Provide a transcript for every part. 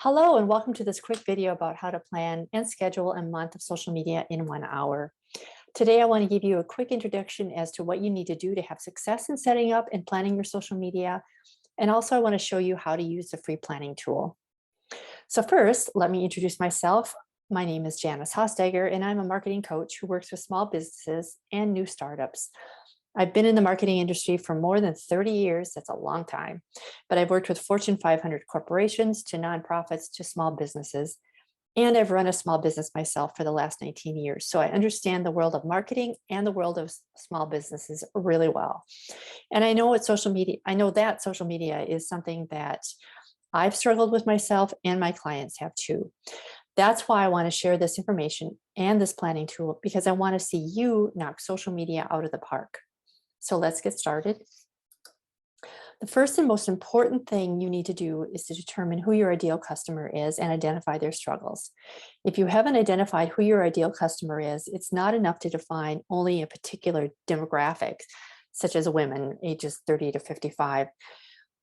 Hello and welcome to this quick video about how to plan and schedule a month of social media in 1 hour. Today, I want to give you a quick introduction as to what you need to do to have success in setting up and planning your social media. And also I want to show you how to use the free planning tool. So first, let me introduce myself. My name is Janice Hostegger, and I'm a marketing coach who works with small businesses and new startups. I've been in the marketing industry for more than 30 years. That's a long time, but I've worked with Fortune 500 corporations to nonprofits to small businesses. And I've run a small business myself for the last 19 years. So I understand the world of marketing and the world of small businesses really well. And I know that social media is something that I've struggled with myself and my clients have too. That's why I want to share this information and this planning tool, because I want to see you knock social media out of the park. So let's get started. The first and most important thing you need to do is to determine who your ideal customer is and identify their struggles. If you haven't identified who your ideal customer is, it's not enough to define only a particular demographic, such as women ages 30 to 55,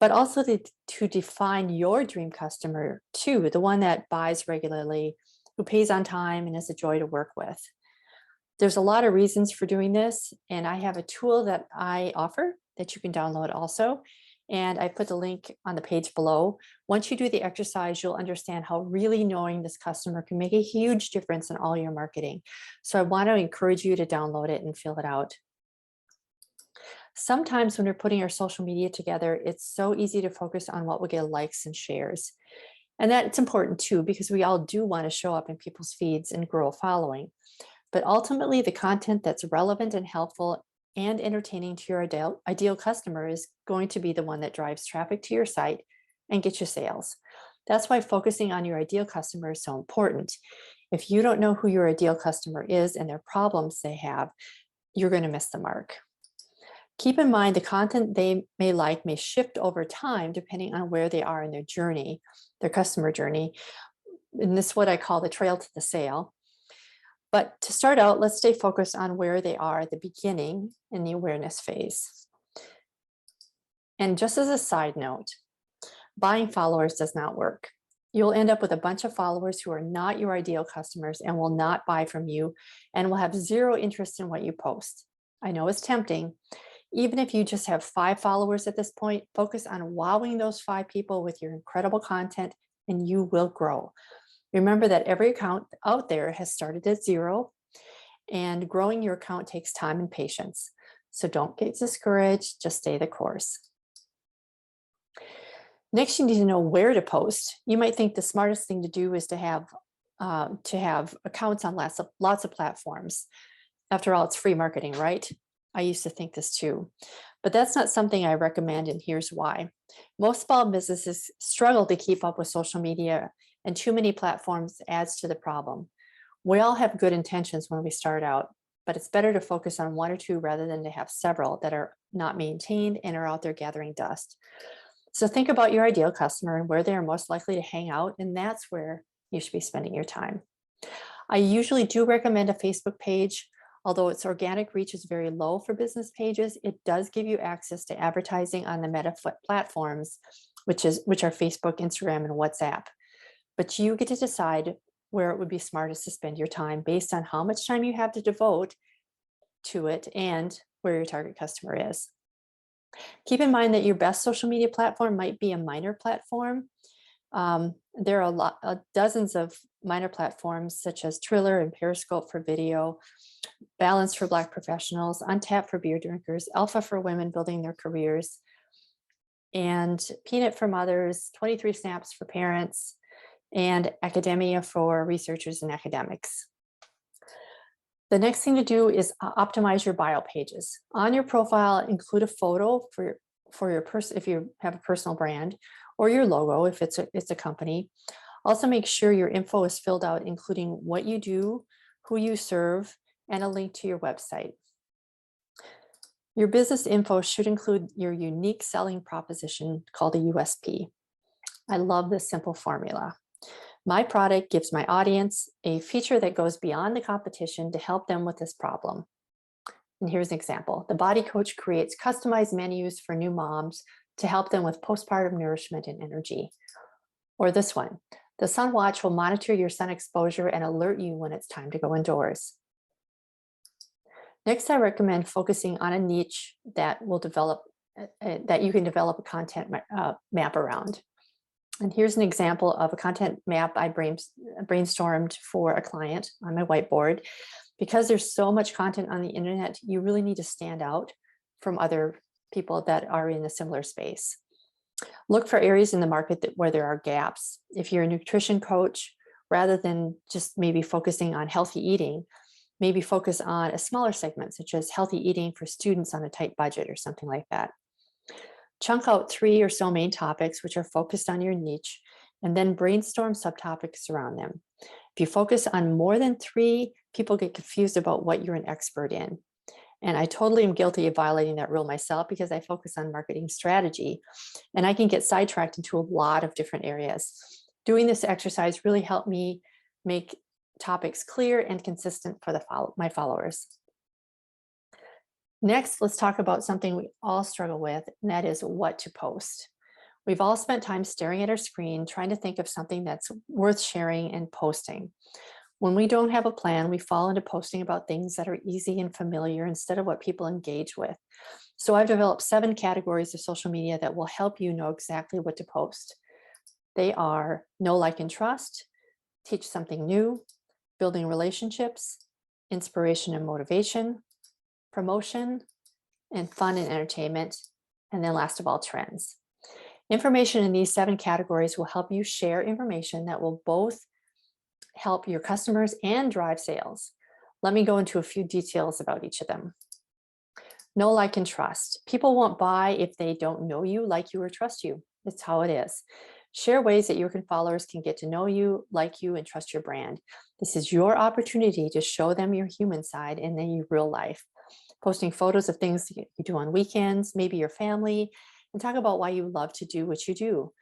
but also to define your dream customer too, the one that buys regularly, who pays on time and is a joy to work with. There's a lot of reasons for doing this, and I have a tool that I offer that you can download also, and I put the link on the page below. Once you do the exercise, you'll understand how really knowing this customer can make a huge difference in all your marketing. So I want to encourage you to download it and fill it out. Sometimes when we're putting our social media together, it's so easy to focus on what will get likes and shares. And that's important too, because we all do want to show up in people's feeds and grow a following. But ultimately, the content that's relevant and helpful and entertaining to your ideal customer is going to be the one that drives traffic to your site and gets you sales. That's why focusing on your ideal customer is so important. If you don't know who your ideal customer is and their problems they have, you're going to miss the mark. Keep in mind the content they may like may shift over time depending on where they are in their journey, their customer journey. And this is what I call the trail to the sale. But to start out, let's stay focused on where they are at the beginning in the awareness phase. And just as a side note, buying followers does not work. You'll end up with a bunch of followers who are not your ideal customers and will not buy from you and will have zero interest in what you post. I know it's tempting. Even if you just have 5 followers at this point, focus on wowing those 5 people with your incredible content and you will grow. Remember that every account out there has started at 0, and growing your account takes time and patience. So don't get discouraged, just stay the course. Next, you need to know where to post. You might think the smartest thing to do is to have accounts on lots of platforms. After all, it's free marketing, right? I used to think this too, but that's not something I recommend, and here's why. Most small businesses struggle to keep up with social media, and too many platforms adds to the problem. We all have good intentions when we start out, but it's better to focus on 1 or 2 rather than to have several that are not maintained and are out there gathering dust. So think about your ideal customer and where they are most likely to hang out, and that's where you should be spending your time. I usually do recommend a Facebook page. Although its organic reach is very low for business pages, it does give you access to advertising on the meta platforms, which are Facebook, Instagram, and WhatsApp. But you get to decide where it would be smartest to spend your time based on how much time you have to devote to it and where your target customer is. Keep in mind that your best social media platform might be a minor platform. There are dozens of minor platforms such as Triller and Periscope for video, Balance for Black professionals, Untap for beer drinkers, Alpha for women building their careers, and Peanut for mothers, 23 Snaps for parents, and Academia for researchers and academics. The next thing to do is optimize your bio pages. On your profile, include a photo for your person if you have a personal brand, or your logo if it's a company. Also make sure your info is filled out, including what you do, who you serve, and a link to your website. Your business info should include your unique selling proposition called a USP. I love this simple formula. My product gives my audience a feature that goes beyond the competition to help them with this problem. And here's an example. The Body Coach creates customized menus for new moms to help them with postpartum nourishment and energy. Or this one, The sun watch will monitor your sun exposure and alert you when it's time to go indoors. Next, I recommend focusing on a niche that will develop that you can develop a content map around. And here's an example of a content map I brainstormed for a client on my whiteboard. Because there's so much content on the internet, you really need to stand out from other people that are in a similar space. Look for areas in the market where there are gaps. If you're a nutrition coach, rather than just maybe focusing on healthy eating, maybe focus on a smaller segment, such as healthy eating for students on a tight budget or something like that. Chunk out 3 or so main topics which are focused on your niche, and then brainstorm subtopics around them. If you focus on more than 3, people get confused about what you're an expert in. And I totally am guilty of violating that rule myself because I focus on marketing strategy and I can get sidetracked into a lot of different areas. Doing this exercise really helped me make topics clear and consistent for my followers. Next, let's talk about something we all struggle with, and that is what to post. We've all spent time staring at our screen, trying to think of something that's worth sharing and posting. When we don't have a plan, we fall into posting about things that are easy and familiar instead of what people engage with. So I've developed 7 categories of social media that will help you know exactly what to post. They are know, like, and trust, teach something new, building relationships, inspiration and motivation, promotion, and fun and entertainment, and then last of all, trends. Information in these 7 categories will help you share information that will both help your customers and drive sales. Let me go into a few details about each of them. Know, like, and trust. People won't buy if they don't know you, like you, or trust you. It's how it is. Share ways that your followers can get to know you, like you, and trust your brand. This is your opportunity to show them your human side and then your real life. Posting photos of things you do on weekends, maybe your family, and talk about why you love to do what you do.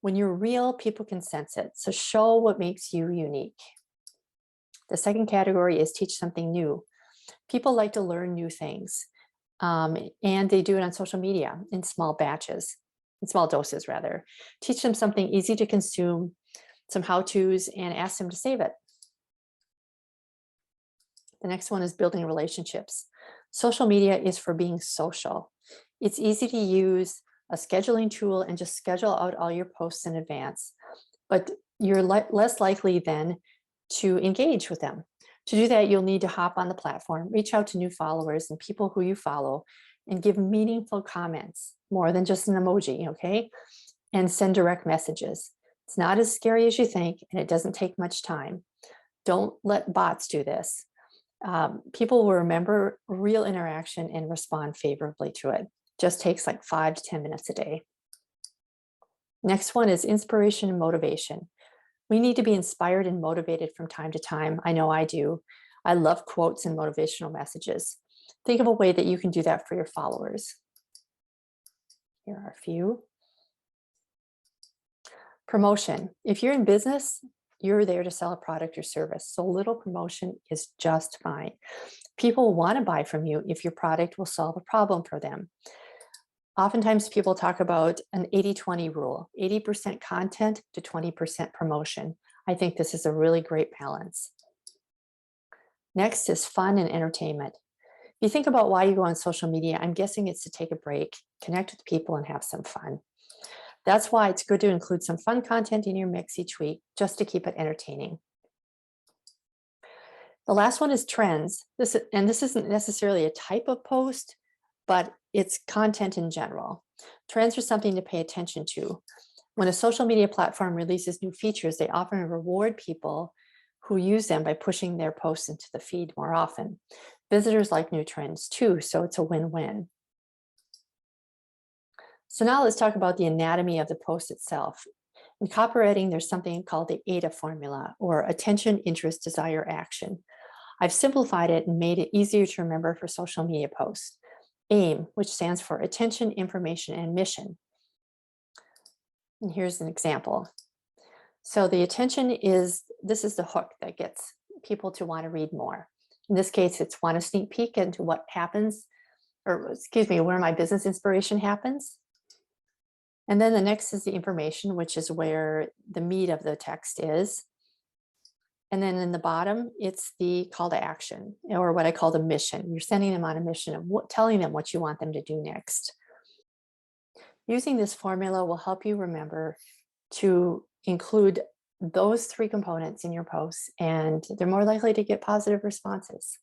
When you're real, people can sense it. So show what makes you unique. The second category is teach something new. People like to learn new things, and they do it on social media in small doses rather. Teach them something easy to consume, some how-tos, and ask them to save it. The next one is building relationships. Social media is for being social. It's easy to use a scheduling tool and just schedule out all your posts in advance, but you're less likely then to engage with them. To do that, you'll need to hop on the platform, reach out to new followers and people who you follow, and give meaningful comments, more than just an emoji, okay? And send direct messages. It's not as scary as you think, and it doesn't take much time. Don't let bots do this. People will remember real interaction and respond favorably to it. Just takes like 5 to 10 minutes a day. Next one is inspiration and motivation. We need to be inspired and motivated from time to time. I know I do. I love quotes and motivational messages. Think of a way that you can do that for your followers. Here are a few. Promotion. If you're in business, you're there to sell a product or service. So little promotion is just fine. People want to buy from you if your product will solve a problem for them. Oftentimes people talk about an 80-20 rule, 80% content to 20% promotion. I think this is a really great balance. Next is fun and entertainment. If you think about why you go on social media, I'm guessing it's to take a break, connect with people, and have some fun. That's why it's good to include some fun content in your mix each week, just to keep it entertaining. The last one is trends. This isn't necessarily a type of post, but it's content in general. Trends are something to pay attention to. When a social media platform releases new features, they often reward people who use them by pushing their posts into the feed more often. Visitors like new trends too, so it's a win-win. So now let's talk about the anatomy of the post itself. In copywriting, there's something called the AIDA Formula, or attention, interest, desire, action. I've simplified it and made it easier to remember for social media posts. AIM, which stands for attention, information, and mission. And here's an example. So the attention this is the hook that gets people to want to read more. In this case, it's want a sneak peek into what happens, or excuse me, where my business inspiration happens. And then the next is the information, which is where the meat of the text is. And then in the bottom, it's the call to action, or what I call the mission. You're sending them on a mission of telling them what you want them to do next. Using this formula will help you remember to include those three components in your posts, and they're more likely to get positive responses.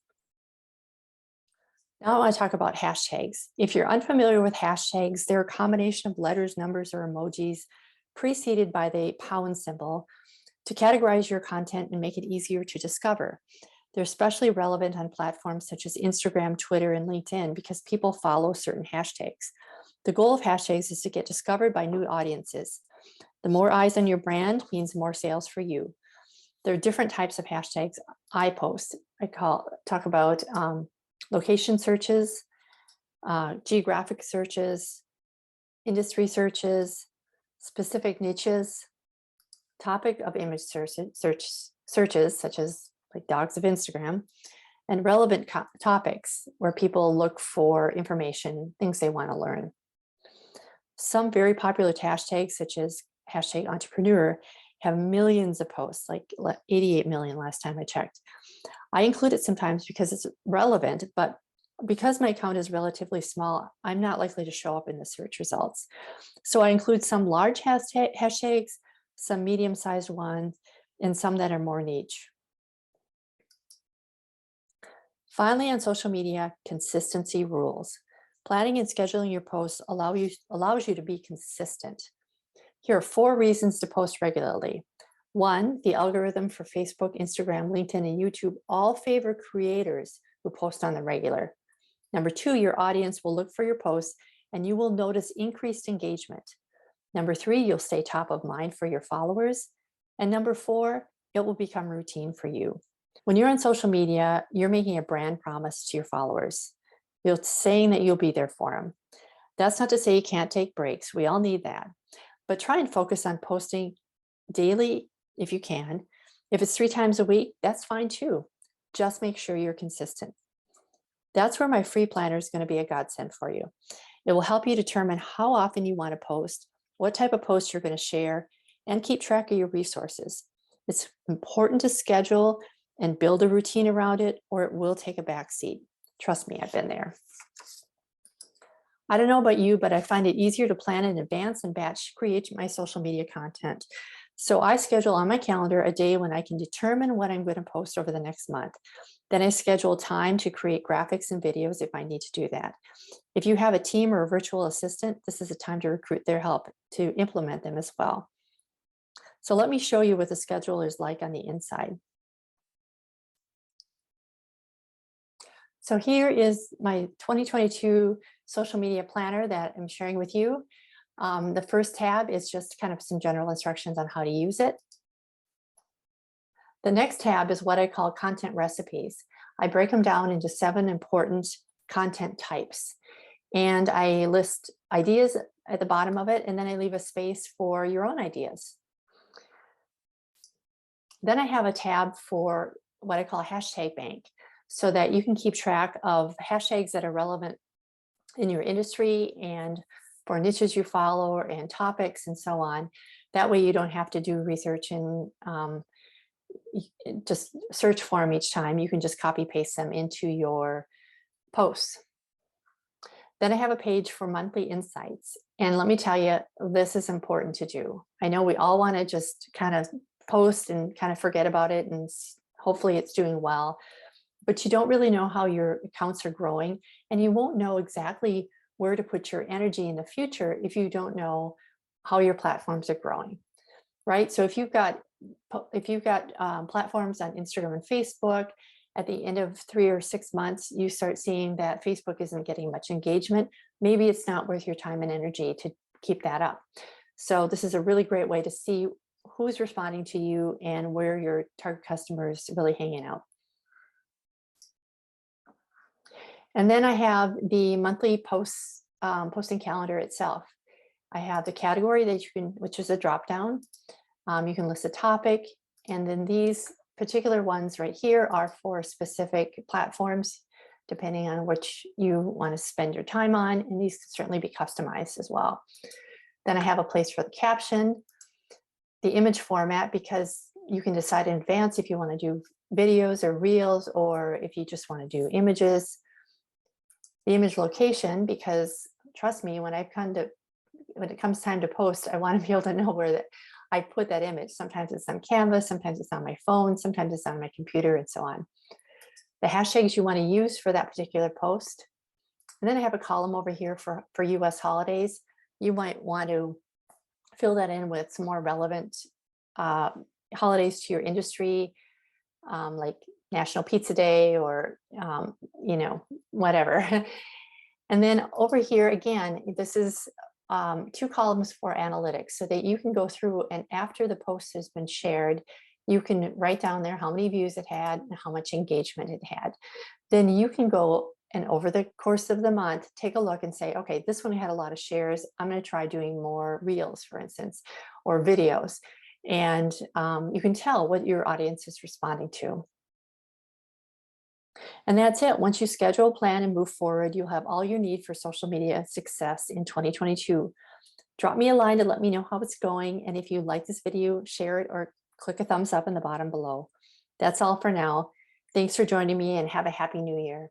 Now I want to talk about hashtags. If you're unfamiliar with hashtags, they're a combination of letters, numbers, or emojis preceded by the pound symbol to categorize your content and make it easier to discover. They're especially relevant on platforms such as Instagram, Twitter, and LinkedIn because people follow certain hashtags. The goal of hashtags is to get discovered by new audiences. The more eyes on your brand means more sales for you. There are different types of hashtags I post. Talk about location searches, geographic searches, industry searches, specific niches, topic of image searches such as like dogs of Instagram, and relevant topics where people look for information, things they want to learn. Some very popular hashtags such as hashtag entrepreneur have millions of posts, like 88 million last time I checked. I include it sometimes because it's relevant, but because my account is relatively small, I'm not likely to show up in the search results. So I include some large hashtags, some medium-sized ones, and some that are more niche. Finally, on social media, consistency rules. Planning and scheduling your posts allows you to be consistent. Here are 4 reasons to post regularly. 1, the algorithm for Facebook, Instagram, LinkedIn, and YouTube all favor creators who post on the regular. Number 2, your audience will look for your posts and you will notice increased engagement. Number 3, you'll stay top of mind for your followers. And number 4, it will become routine for you. When you're on social media, you're making a brand promise to your followers. You're saying that you'll be there for them. That's not to say you can't take breaks. We all need that. But try and focus on posting daily if you can. If it's 3 times a week, that's fine too. Just make sure you're consistent. That's where my free planner is going to be a godsend for you. It will help you determine how often you want to post, what type of post you're going to share, and keep track of your resources. It's important to schedule and build a routine around it, or it will take a back seat. Trust me, I've been there. I don't know about you, but I find it easier to plan in advance and batch create my social media content. So I schedule on my calendar a day when I can determine what I'm going to post over the next month. Then I schedule time to create graphics and videos if I need to do that. If you have a team or a virtual assistant, this is a time to recruit their help to implement them as well. So let me show you what the schedule is like on the inside. So here is my 2022 social media planner that I'm sharing with you. The first tab is just kind of some general instructions on how to use it. The next tab is what I call content recipes. I break them down into 7 important content types. And I list ideas at the bottom of it, and then I leave a space for your own ideas. Then I have a tab for what I call a hashtag bank, so that you can keep track of hashtags that are relevant in your industry and for niches you follow and topics and so on. That way you don't have to do research and just search for them each time. You can just copy paste them into your posts. Then I have a page for monthly insights. And let me tell you, this is important to do. I know we all want to just kind of post and kind of forget about it, and hopefully it's doing well, but you don't really know how your accounts are growing, and you won't know exactly where to put your energy in the future if you don't know how your platforms are growing, right? So if you've got platforms on Instagram and Facebook, at the end of 3 or 6 months, you start seeing that Facebook isn't getting much engagement. Maybe it's not worth your time and energy to keep that up. So this is a really great way to see who's responding to you and where your target customer is really hanging out. And then I have the monthly posts, posting calendar itself. I have the category that you can, which is a drop down. You can list a topic, and then these particular ones right here are for specific platforms, depending on which you want to spend your time on, and these can certainly be customized as well. Then I have a place for the caption, the image format, because you can decide in advance if you want to do videos or reels, or if you just want to do images. The image location, because trust me, when it comes time to post, I want to be able to know where I put that image. Sometimes it's on Canvas, sometimes it's on my phone, sometimes it's on my computer, and so on. The hashtags you want to use for that particular post. And then I have a column over here for US holidays. You might want to fill that in with some more relevant holidays to your industry, like National Pizza Day, or, whatever. And then over here, again, this is 2 columns for analytics, so that you can go through, and after the post has been shared, you can write down there how many views it had and how much engagement it had. Then you can go and over the course of the month, take a look and say, okay, this one had a lot of shares. I'm going to try doing more reels, for instance, or videos. And you can tell what your audience is responding to. And that's it. Once you schedule, plan, and move forward, you'll have all you need for social media success in 2022. Drop me a line to let me know how it's going. And if you like this video, share it or click a thumbs up in the bottom below. That's all for now. Thanks for joining me, and have a happy new year.